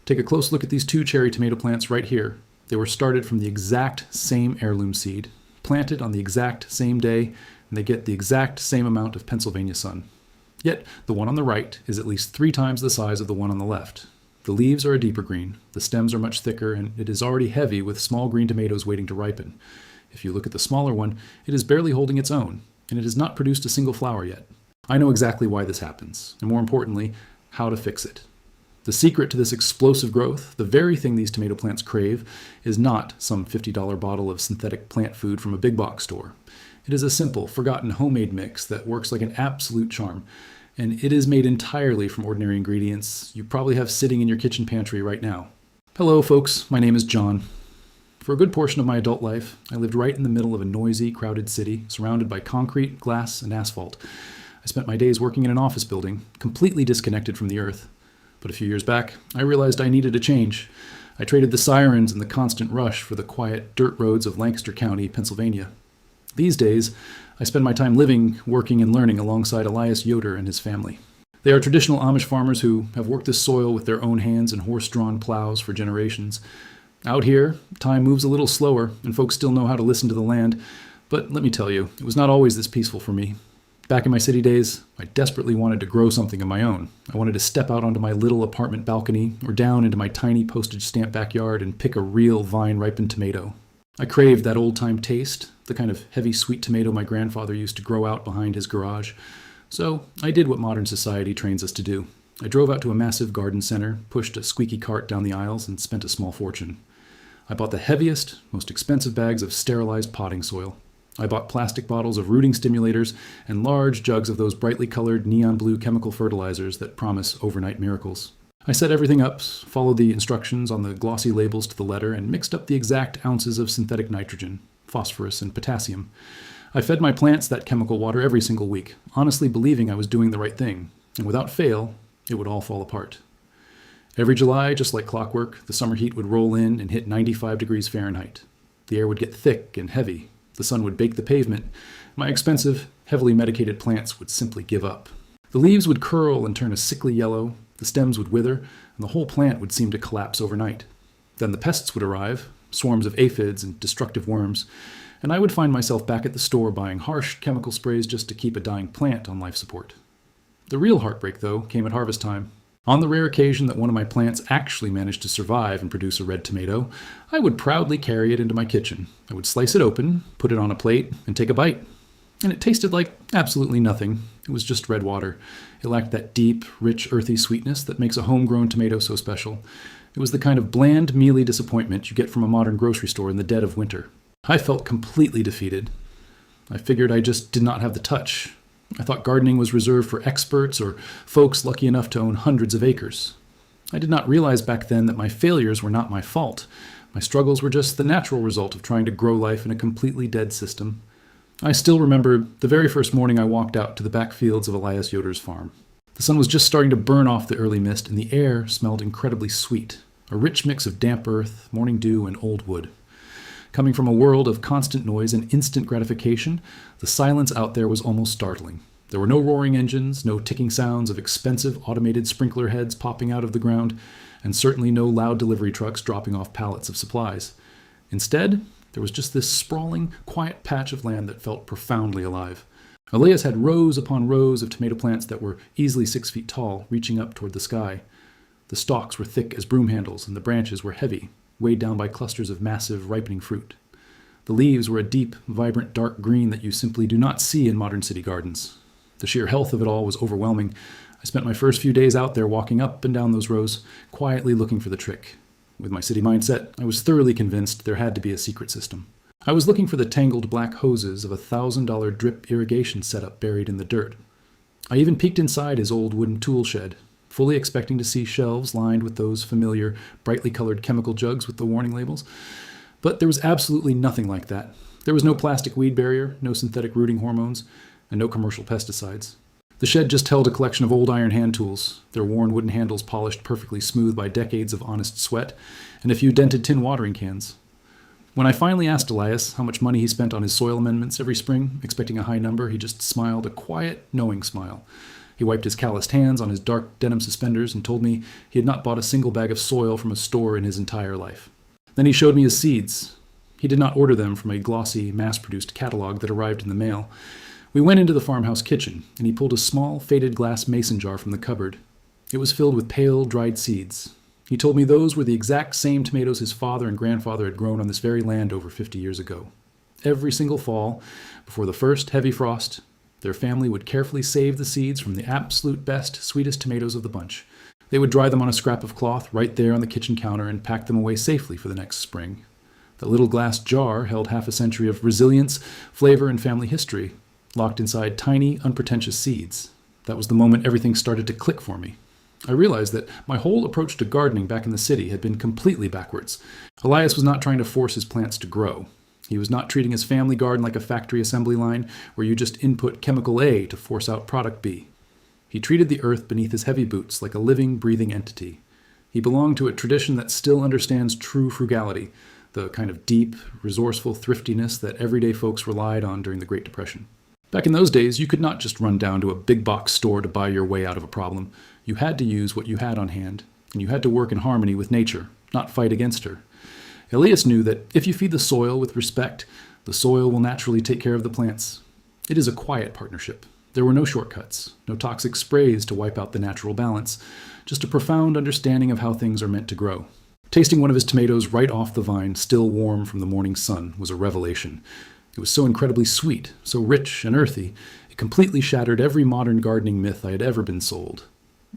Take a close look at these two cherry tomato plants right here. They were started from the exact same heirloom seed, planted on the exact same day, and they get the exact same amount of Pennsylvania sun. Yet, the one on the right is at least 3 times the size of the one on the left. The leaves are a deeper green, the stems are much thicker, and it is already heavy with small green tomatoes waiting to ripen. If you look at the smaller one, it is barely holding its own, and it has not produced a single flower yet. I know exactly why this happens, and more importantly, how to fix it. The secret to this explosive growth, the very thing these tomato plants crave, is not some $50 bottle of synthetic plant food from a big box store. It is a simple, forgotten homemade mix that works like an absolute charm, and it is made entirely from ordinary ingredients you probably have sitting in your kitchen pantry right now. Hello folks, my name is John. For a good portion of my adult life, I lived right in the middle of a noisy, crowded city, surrounded by concrete, glass, and asphalt. I spent my days working in an office building, completely disconnected from the earth. But a few years back, I realized I needed a change. I traded the sirens and the constant rush for the quiet dirt roads of Lancaster County, Pennsylvania. These days, I spend my time living, working, and learning alongside Elias Yoder and his family. They are traditional Amish farmers who have worked this soil with their own hands and horse-drawn plows for generations. Out here, time moves a little slower, and folks still know how to listen to the land, but let me tell you, it was not always this peaceful for me. Back in my city days, I desperately wanted to grow something of my own. I wanted to step out onto my little apartment balcony or down into my tiny postage stamp backyard and pick a real vine-ripened tomato. I craved that old-time taste, the kind of heavy sweet tomato my grandfather used to grow out behind his garage. So I did what modern society trains us to do. I drove out to a massive garden center, pushed a squeaky cart down the aisles, and spent a small fortune. I bought the heaviest, most expensive bags of sterilized potting soil. I bought plastic bottles of rooting stimulators and large jugs of those brightly colored neon blue chemical fertilizers that promise overnight miracles. I set everything up, followed the instructions on the glossy labels to the letter, and mixed up the exact ounces of synthetic nitrogen, phosphorus, and potassium. I fed my plants that chemical water every single week, honestly believing I was doing the right thing, and without fail, it would all fall apart. Every July, just like clockwork, the summer heat would roll in and hit 95 degrees Fahrenheit. The air would get thick and heavy. The sun would bake the pavement. My expensive, heavily medicated plants would simply give up. The leaves would curl and turn a sickly yellow, the stems would wither, and the whole plant would seem to collapse overnight. Then the pests would arrive, swarms of aphids and destructive worms, and I would find myself back at the store buying harsh chemical sprays just to keep a dying plant on life support. The real heartbreak, though, came at harvest time. On the rare occasion that one of my plants actually managed to survive and produce a red tomato, I would proudly carry it into my kitchen. I would slice it open, put it on a plate, and take a bite. And it tasted like absolutely nothing. It was just red water. It lacked that deep, rich, earthy sweetness that makes a homegrown tomato so special. It was the kind of bland, mealy disappointment you get from a modern grocery store in the dead of winter. I felt completely defeated. I figured I just did not have the touch. I thought gardening was reserved for experts or folks lucky enough to own hundreds of acres. I did not realize back then that my failures were not my fault. My struggles were just the natural result of trying to grow life in a completely dead system. I still remember the very first morning I walked out to the back fields of Elias Yoder's farm. The sun was just starting to burn off the early mist, and the air smelled incredibly sweet, a rich mix of damp earth, morning dew, and old wood. Coming from a world of constant noise and instant gratification, the silence out there was almost startling. There were no roaring engines, no ticking sounds of expensive automated sprinkler heads popping out of the ground, and certainly no loud delivery trucks dropping off pallets of supplies. Instead, there was just this sprawling, quiet patch of land that felt profoundly alive. Elias had rows upon rows of tomato plants that were easily 6 feet tall, reaching up toward the sky. The stalks were thick as broom handles, and the branches were heavy, weighed down by clusters of massive, ripening fruit. The leaves were a deep, vibrant dark green that you simply do not see in modern city gardens. The sheer health of it all was overwhelming. I spent my first few days out there walking up and down those rows, quietly looking for the trick. With my city mindset, I was thoroughly convinced there had to be a secret system. I was looking for the tangled black hoses of a $1,000 drip irrigation setup buried in the dirt. I even peeked inside his old wooden tool shed, fully expecting to see shelves lined with those familiar, brightly colored chemical jugs with the warning labels. But there was absolutely nothing like that. There was no plastic weed barrier, no synthetic rooting hormones, and no commercial pesticides. The shed just held a collection of old iron hand tools, their worn wooden handles polished perfectly smooth by decades of honest sweat, and a few dented tin watering cans. When I finally asked Elias how much money he spent on his soil amendments every spring, expecting a high number, he just smiled a quiet, knowing smile. He wiped his calloused hands on his dark denim suspenders and told me he had not bought a single bag of soil from a store in his entire life. Then he showed me his seeds. He did not order them from a glossy, mass-produced catalog that arrived in the mail. We went into the farmhouse kitchen, and he pulled a small, faded glass mason jar from the cupboard. It was filled with pale, dried seeds. He told me those were the exact same tomatoes his father and grandfather had grown on this very land over 50 years ago. Every single fall, before the first heavy frost, their family would carefully save the seeds from the absolute best, sweetest tomatoes of the bunch. They would dry them on a scrap of cloth right there on the kitchen counter and pack them away safely for the next spring. The little glass jar held half a century of resilience, flavor, and family history, locked inside tiny, unpretentious seeds. That was the moment everything started to click for me. I realized that my whole approach to gardening back in the city had been completely backwards. Elias was not trying to force his plants to grow. He was not treating his family garden like a factory assembly line where you just input chemical A to force out product B. He treated the earth beneath his heavy boots like a living, breathing entity. He belonged to a tradition that still understands true frugality, the kind of deep, resourceful thriftiness that everyday folks relied on during the Great Depression. Back in those days, you could not just run down to a big box store to buy your way out of a problem. You had to use what you had on hand, and you had to work in harmony with nature, not fight against her. Elias knew that if you feed the soil with respect, the soil will naturally take care of the plants. It is a quiet partnership. There were no shortcuts, no toxic sprays to wipe out the natural balance, just a profound understanding of how things are meant to grow. Tasting one of his tomatoes right off the vine, still warm from the morning sun, was a revelation. It was so incredibly sweet, so rich and earthy, it completely shattered every modern gardening myth I had ever been sold.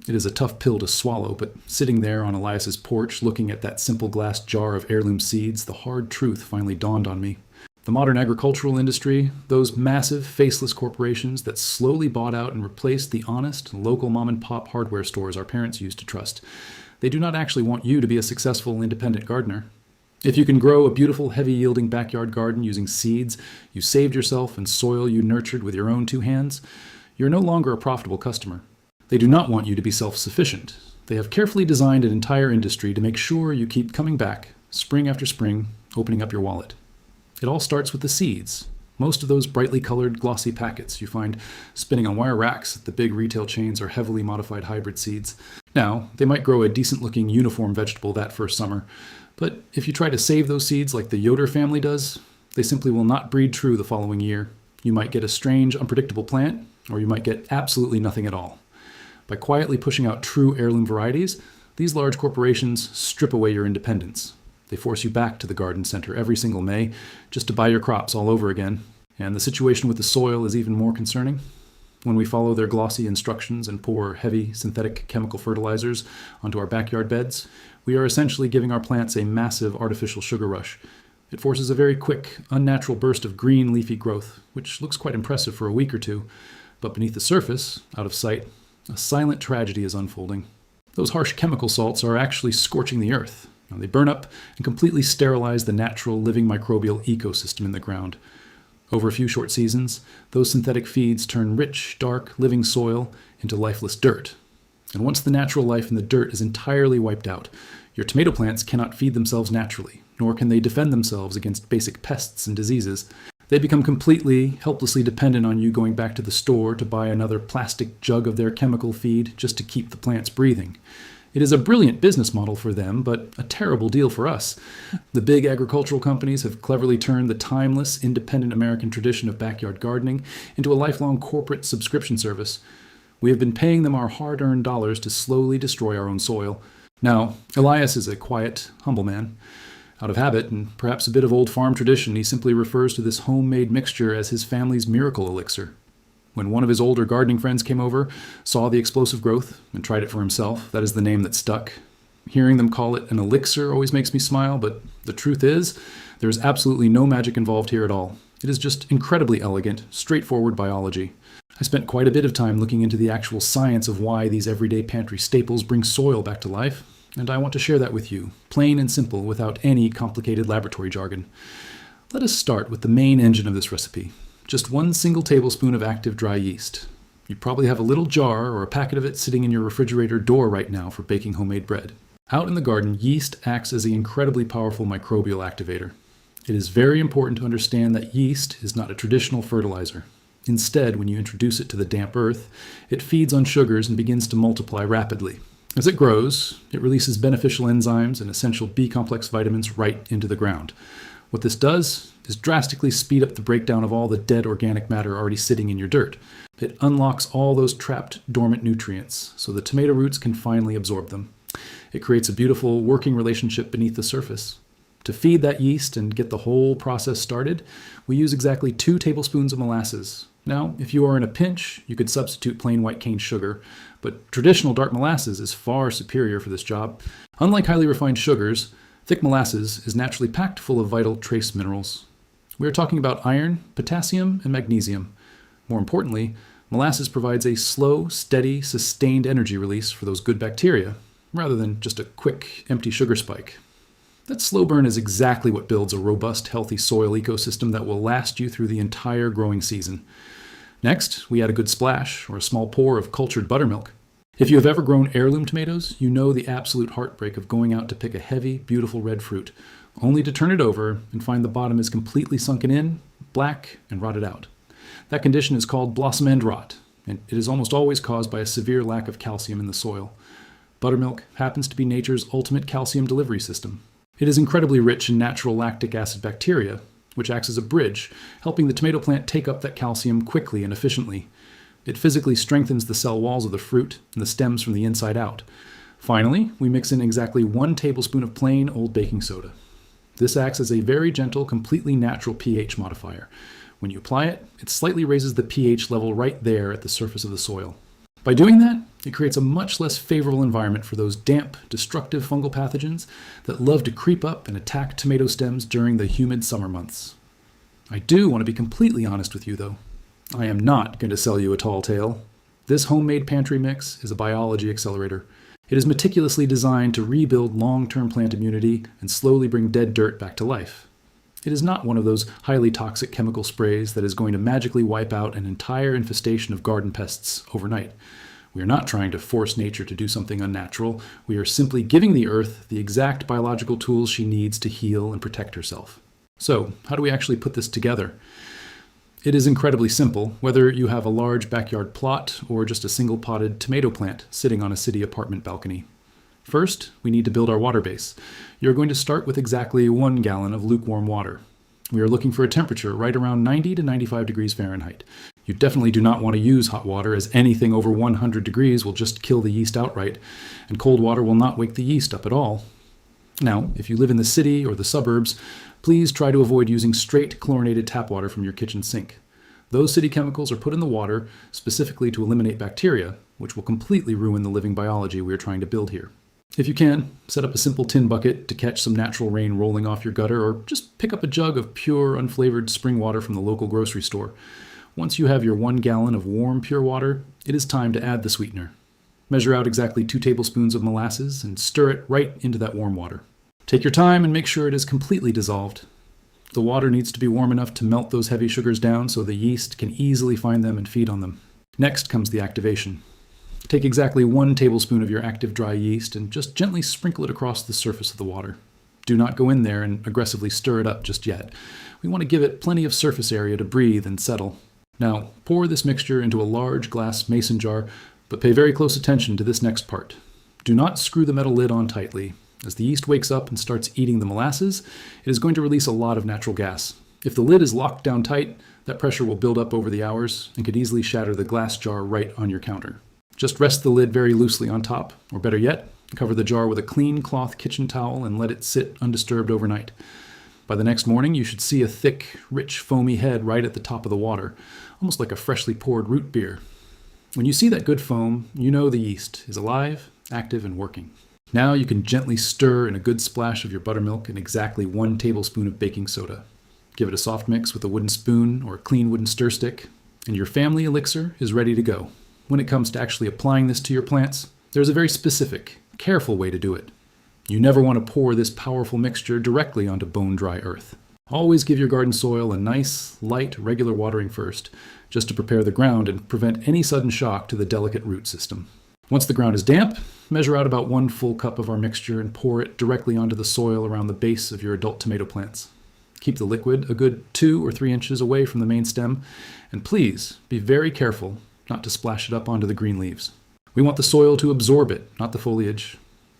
It is a tough pill to swallow, but sitting there on Elias's porch, looking at that simple glass jar of heirloom seeds, the hard truth finally dawned on me. The modern agricultural industry, those massive, faceless corporations that slowly bought out and replaced the honest, local mom-and-pop hardware stores our parents used to trust, they do not actually want you to be a successful, independent gardener. If you can grow a beautiful, heavy-yielding backyard garden using seeds you saved yourself and soil you nurtured with your own two hands, you're no longer a profitable customer. They do not want you to be self-sufficient. They have carefully designed an entire industry to make sure you keep coming back, spring after spring, opening up your wallet. It all starts with the seeds. Most of those brightly colored, glossy packets you find spinning on wire racks at the big retail chains are heavily modified hybrid seeds. Now, they might grow a decent-looking uniform vegetable that first summer, but if you try to save those seeds like the Yoder family does, they simply will not breed true the following year. You might get a strange, unpredictable plant, or you might get absolutely nothing at all. By quietly pushing out true heirloom varieties, these large corporations strip away your independence. They force you back to the garden center every single May just to buy your crops all over again. And the situation with the soil is even more concerning. When we follow their glossy instructions and pour heavy synthetic chemical fertilizers onto our backyard beds, we are essentially giving our plants a massive artificial sugar rush. It forces a very quick, unnatural burst of green leafy growth, which looks quite impressive for a week or two. But beneath the surface, out of sight, a silent tragedy is unfolding. Those harsh chemical salts are actually scorching the earth. They burn up and completely sterilize the natural living microbial ecosystem in the ground. Over a few short seasons, those synthetic feeds turn rich, dark, living soil into lifeless dirt. And once the natural life in the dirt is entirely wiped out, your tomato plants cannot feed themselves naturally, nor can they defend themselves against basic pests and diseases. They become completely, helplessly dependent on you going back to the store to buy another plastic jug of their chemical feed just to keep the plants breathing. It is a brilliant business model for them, but a terrible deal for us. The big agricultural companies have cleverly turned the timeless, independent American tradition of backyard gardening into a lifelong corporate subscription service. We have been paying them our hard-earned dollars to slowly destroy our own soil. Now, Elias is a quiet, humble man. Out of habit, and perhaps a bit of old farm tradition, he simply refers to this homemade mixture as his family's miracle elixir. When one of his older gardening friends came over, saw the explosive growth, and tried it for himself, that is the name that stuck. Hearing them call it an elixir always makes me smile, but the truth is, there is absolutely no magic involved here at all. It is just incredibly elegant, straightforward biology. I spent quite a bit of time looking into the actual science of why these everyday pantry staples bring soil back to life, and I want to share that with you, plain and simple, without any complicated laboratory jargon. Let us start with the main engine of this recipe. Just 1 single tablespoon of active dry yeast. You probably have a little jar or a packet of it sitting in your refrigerator door right now for baking homemade bread. Out in the garden, yeast acts as an incredibly powerful microbial activator. It is very important to understand that yeast is not a traditional fertilizer. Instead, when you introduce it to the damp earth, it feeds on sugars and begins to multiply rapidly. As it grows, it releases beneficial enzymes and essential B-complex vitamins right into the ground. What this does is drastically speed up the breakdown of all the dead organic matter already sitting in your dirt. It unlocks all those trapped, dormant nutrients, so the tomato roots can finally absorb them. It creates a beautiful working relationship beneath the surface. To feed that yeast and get the whole process started, we use exactly 2 tablespoons of molasses. Now, if you are in a pinch, you could substitute plain white cane sugar, but traditional dark molasses is far superior for this job. Unlike highly refined sugars, thick molasses is naturally packed full of vital trace minerals. We are talking about iron, potassium, and magnesium. More importantly, molasses provides a slow, steady, sustained energy release for those good bacteria, rather than just a quick, empty sugar spike. That slow burn is exactly what builds a robust, healthy soil ecosystem that will last you through the entire growing season. Next, we add a good splash, or a small pour of cultured buttermilk. If you have ever grown heirloom tomatoes, you know the absolute heartbreak of going out to pick a heavy, beautiful red fruit, only to turn it over and find the bottom is completely sunken in, black, and rotted out. That condition is called blossom end rot, and it is almost always caused by a severe lack of calcium in the soil. Buttermilk happens to be nature's ultimate calcium delivery system. It is incredibly rich in natural lactic acid bacteria, which acts as a bridge, helping the tomato plant take up that calcium quickly and efficiently. It physically strengthens the cell walls of the fruit and the stems from the inside out. Finally, we mix in exactly 1 tablespoon of plain old baking soda. This acts as a very gentle, completely natural pH modifier. When you apply it, it slightly raises the pH level right there at the surface of the soil. By doing that, it creates a much less favorable environment for those damp, destructive fungal pathogens that love to creep up and attack tomato stems during the humid summer months. I do want to be completely honest with you, though. I am not going to sell you a tall tale. This homemade pantry mix is a biology accelerator. It is meticulously designed to rebuild long-term plant immunity and slowly bring dead dirt back to life. It is not one of those highly toxic chemical sprays that is going to magically wipe out an entire infestation of garden pests overnight. We are not trying to force nature to do something unnatural. We are simply giving the earth the exact biological tools she needs to heal and protect herself. So, how do we actually put this together? It is incredibly simple, whether you have a large backyard plot or just a single potted tomato plant sitting on a city apartment balcony. First, we need to build our water base. You're going to start with exactly 1 gallon of lukewarm water. We are looking for a temperature right around 90 to 95 degrees Fahrenheit. You definitely do not want to use hot water, as anything over 100 degrees will just kill the yeast outright, and cold water will not wake the yeast up at all. Now, if you live in the city or the suburbs, please try to avoid using straight chlorinated tap water from your kitchen sink. Those city chemicals are put in the water specifically to eliminate bacteria, which will completely ruin the living biology we are trying to build here. If you can, set up a simple tin bucket to catch some natural rain rolling off your gutter, or just pick up a jug of pure, unflavored spring water from the local grocery store. Once you have your 1 gallon of warm, pure water, it is time to add the sweetener. Measure out exactly 2 tablespoons of molasses and stir it right into that warm water. Take your time and make sure it is completely dissolved. The water needs to be warm enough to melt those heavy sugars down so the yeast can easily find them and feed on them. Next comes the activation. Take exactly 1 tablespoon of your active dry yeast and just gently sprinkle it across the surface of the water. Do not go in there and aggressively stir it up just yet. We want to give it plenty of surface area to breathe and settle. Now, pour this mixture into a large glass mason jar, but pay very close attention to this next part. Do not screw the metal lid on tightly. As the yeast wakes up and starts eating the molasses, it is going to release a lot of natural gas. If the lid is locked down tight, that pressure will build up over the hours and could easily shatter the glass jar right on your counter. Just rest the lid very loosely on top, or better yet, cover the jar with a clean cloth kitchen towel and let it sit undisturbed overnight. By the next morning, you should see a thick, rich, foamy head right at the top of the water, almost like a freshly poured root beer. When you see that good foam, you know the yeast is alive, active, and working. Now you can gently stir in a good splash of your buttermilk and exactly 1 tablespoon of baking soda. Give it a soft mix with a wooden spoon or a clean wooden stir stick, and your family elixir is ready to go. When it comes to actually applying this to your plants, there's a very specific, careful way to do it. You never want to pour this powerful mixture directly onto bone-dry earth. Always give your garden soil a nice, light, regular watering first, just to prepare the ground and prevent any sudden shock to the delicate root system. Once the ground is damp, measure out about 1 full cup of our mixture and pour it directly onto the soil around the base of your adult tomato plants. Keep the liquid a good 2 or 3 inches away from the main stem, and please be very careful not to splash it up onto the green leaves. We want the soil to absorb it, not the foliage.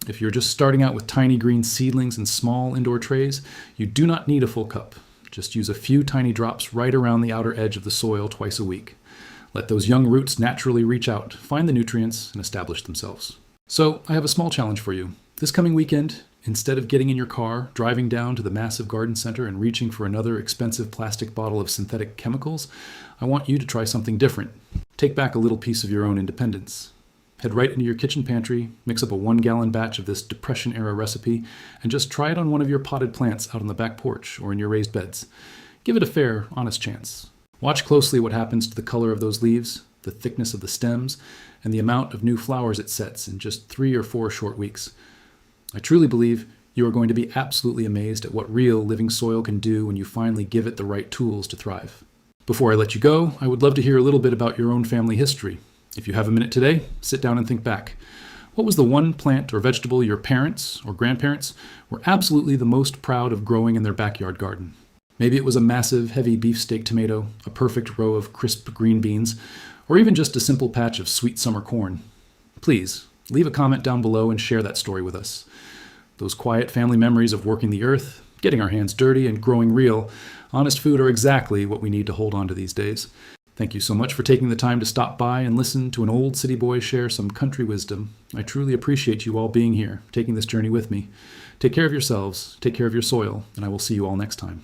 If you're just starting out with tiny green seedlings in small indoor trays, you do not need a full cup. Just use a few tiny drops right around the outer edge of the soil twice a week. Let those young roots naturally reach out, find the nutrients, and establish themselves. So I have a small challenge for you. This coming weekend, instead of getting in your car, driving down to the massive garden center and reaching for another expensive plastic bottle of synthetic chemicals, I want you to try something different. Take back a little piece of your own independence. Head right into your kitchen pantry, mix up a 1-gallon batch of this Depression-era recipe, and just try it on one of your potted plants out on the back porch or in your raised beds. Give it a fair, honest chance. Watch closely what happens to the color of those leaves, the thickness of the stems, and the amount of new flowers it sets in just 3 or 4 short weeks. I truly believe you are going to be absolutely amazed at what real living soil can do when you finally give it the right tools to thrive. Before I let you go, I would love to hear a little bit about your own family history. If you have a minute today, sit down and think back. What was the one plant or vegetable your parents or grandparents were absolutely the most proud of growing in their backyard garden? Maybe it was a massive, heavy beefsteak tomato, a perfect row of crisp green beans, or even just a simple patch of sweet summer corn. Please, leave a comment down below and share that story with us. Those quiet family memories of working the earth, getting our hands dirty, and growing real, honest food are exactly what we need to hold on to these days. Thank you so much for taking the time to stop by and listen to an old city boy share some country wisdom. I truly appreciate you all being here, taking this journey with me. Take care of yourselves, take care of your soil, and I will see you all next time.